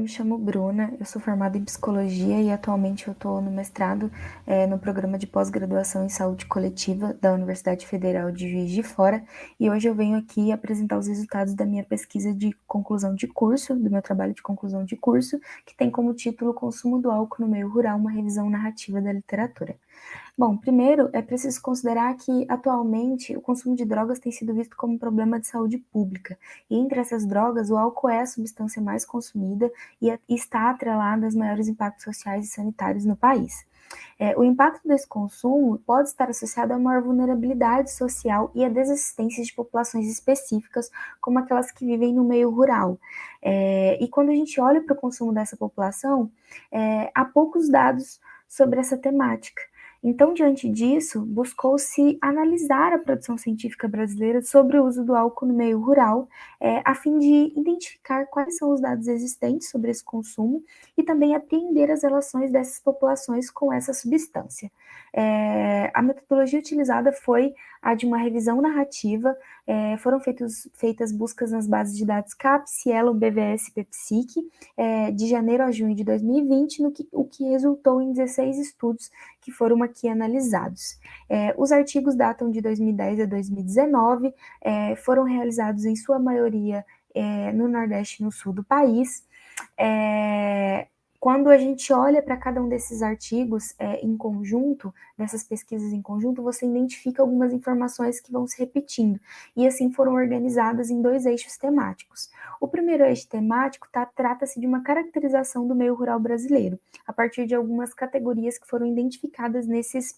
chamo Bruna, eu sou formada em psicologia e atualmente eu estou no mestrado no programa de pós-graduação em saúde coletiva da Universidade Federal de Juiz de Fora, e hoje eu venho aqui apresentar os resultados da minha pesquisa de conclusão de curso, do meu trabalho de conclusão de curso, que tem como título Consumo do álcool no meio rural, uma revisão narrativa da literatura. Bom, primeiro é preciso considerar que atualmente o consumo de drogas tem sido visto como um problema de saúde pública. E entre essas drogas, o álcool é a substância mais consumida e está atrelada aos maiores impactos sociais e sanitários no país. O impacto desse consumo pode estar associado a maior vulnerabilidade social e a desistência de populações específicas, como aquelas que vivem no meio rural. E quando a gente olha para o consumo dessa população, há poucos dados sobre essa temática. Então, diante disso, buscou-se analisar a produção científica brasileira sobre o uso do álcool no meio rural, a fim de identificar quais são os dados existentes sobre esse consumo e também apreender as relações dessas populações com essa substância. A metodologia utilizada foi a de uma revisão narrativa, foram feitas buscas nas bases de dados CAPS, Cielo, BVS e PepsiC, de janeiro a junho de 2020, o que resultou em 16 estudos que foram aqui analisados. Os artigos datam de 2010 a 2019, foram realizados em sua maioria no Nordeste e no Sul do país. Quando a gente olha para cada um desses artigos em conjunto, dessas pesquisas em conjunto, você identifica algumas informações que vão se repetindo, e assim foram organizadas em dois eixos temáticos. O primeiro eixo temático trata-se de uma caracterização do meio rural brasileiro, a partir de algumas categorias que foram identificadas nesses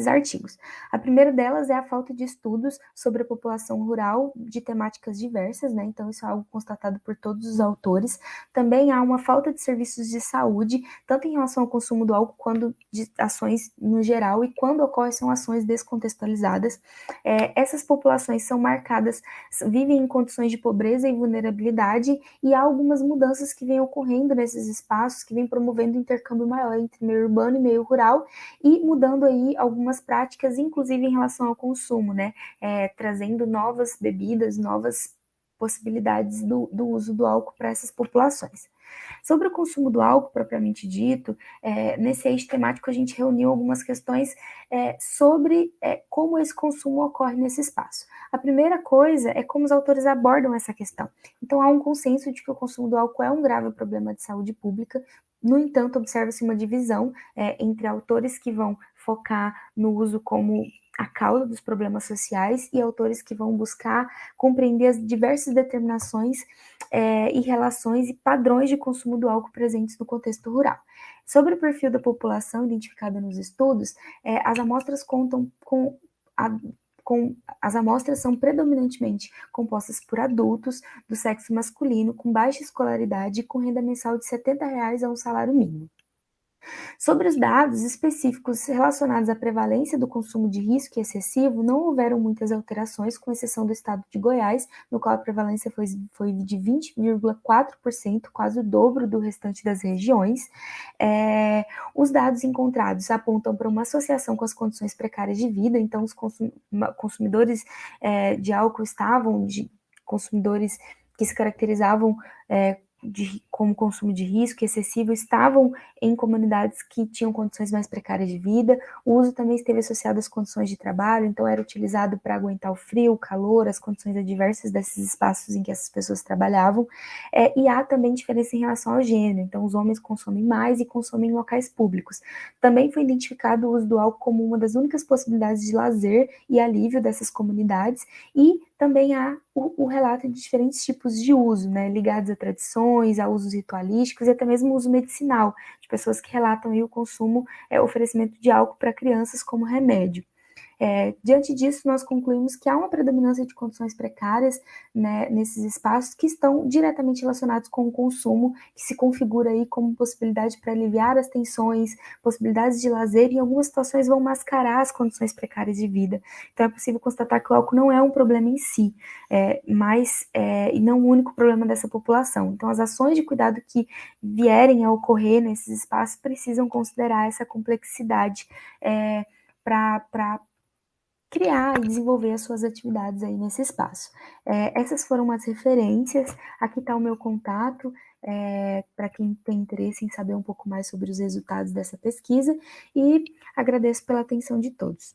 artigos. A primeira delas é a falta de estudos sobre a população rural de temáticas diversas, né? Então isso é algo constatado por todos os autores. Também há uma falta de serviços de saúde, tanto em relação ao consumo do álcool, quanto de ações no geral, e quando ocorrem são ações descontextualizadas. Essas populações são marcadas, vivem em condições de pobreza e vulnerabilidade, e há algumas mudanças que vêm ocorrendo nesses espaços, que vêm promovendo um intercâmbio maior entre meio urbano e meio rural, e mudando aí algumas práticas, inclusive em relação ao consumo, né? Trazendo novas bebidas, novas possibilidades do uso do álcool para essas populações. Sobre o consumo do álcool, propriamente dito, nesse eixo temático a gente reuniu algumas questões sobre como esse consumo ocorre nesse espaço. A primeira coisa é como os autores abordam essa questão. Então, há um consenso de que o consumo do álcool é um grave problema de saúde pública. No entanto, observa-se uma divisão entre autores que vão focar no uso como a causa dos problemas sociais e autores que vão buscar compreender as diversas determinações e relações e padrões de consumo do álcool presentes no contexto rural. Sobre o perfil da população identificada nos estudos, as amostras contam as amostras são predominantemente compostas por adultos do sexo masculino, com baixa escolaridade e com renda mensal de R$ 70 a um salário mínimo. Sobre os dados específicos relacionados à prevalência do consumo de risco excessivo, não houveram muitas alterações, com exceção do estado de Goiás, no qual a prevalência foi de 20,4%, quase o dobro do restante das regiões. Os dados encontrados apontam para uma associação com as condições precárias de vida, então os consumidores de álcool consumidores que se caracterizavam como consumo de risco excessivo estavam em comunidades que tinham condições mais precárias de vida. O uso também esteve associado às condições de trabalho, então era utilizado para aguentar o frio, o calor, as condições adversas desses espaços em que essas pessoas trabalhavam. E há também diferença em relação ao gênero, então os homens consomem mais e consomem em locais públicos. Também foi identificado o uso do álcool como uma das únicas possibilidades de lazer e alívio dessas comunidades, e também há o relato de diferentes tipos de uso, né, ligados a tradições, a usos ritualísticos e até mesmo uso medicinal, de pessoas que relatam aí o consumo, oferecimento de álcool para crianças como remédio. Diante disso, nós concluímos que há uma predominância de condições precárias, né, nesses espaços que estão diretamente relacionados com o consumo, que se configura aí como possibilidade para aliviar as tensões, possibilidades de lazer, e em algumas situações vão mascarar as condições precárias de vida. Então é possível constatar que o álcool não é um problema em si, e não o único problema dessa população. Então as ações de cuidado que vierem a ocorrer nesses espaços precisam considerar essa complexidade para criar e desenvolver as suas atividades aí nesse espaço. Essas foram as referências, aqui está o meu contato, para quem tem interesse em saber um pouco mais sobre os resultados dessa pesquisa, e agradeço pela atenção de todos.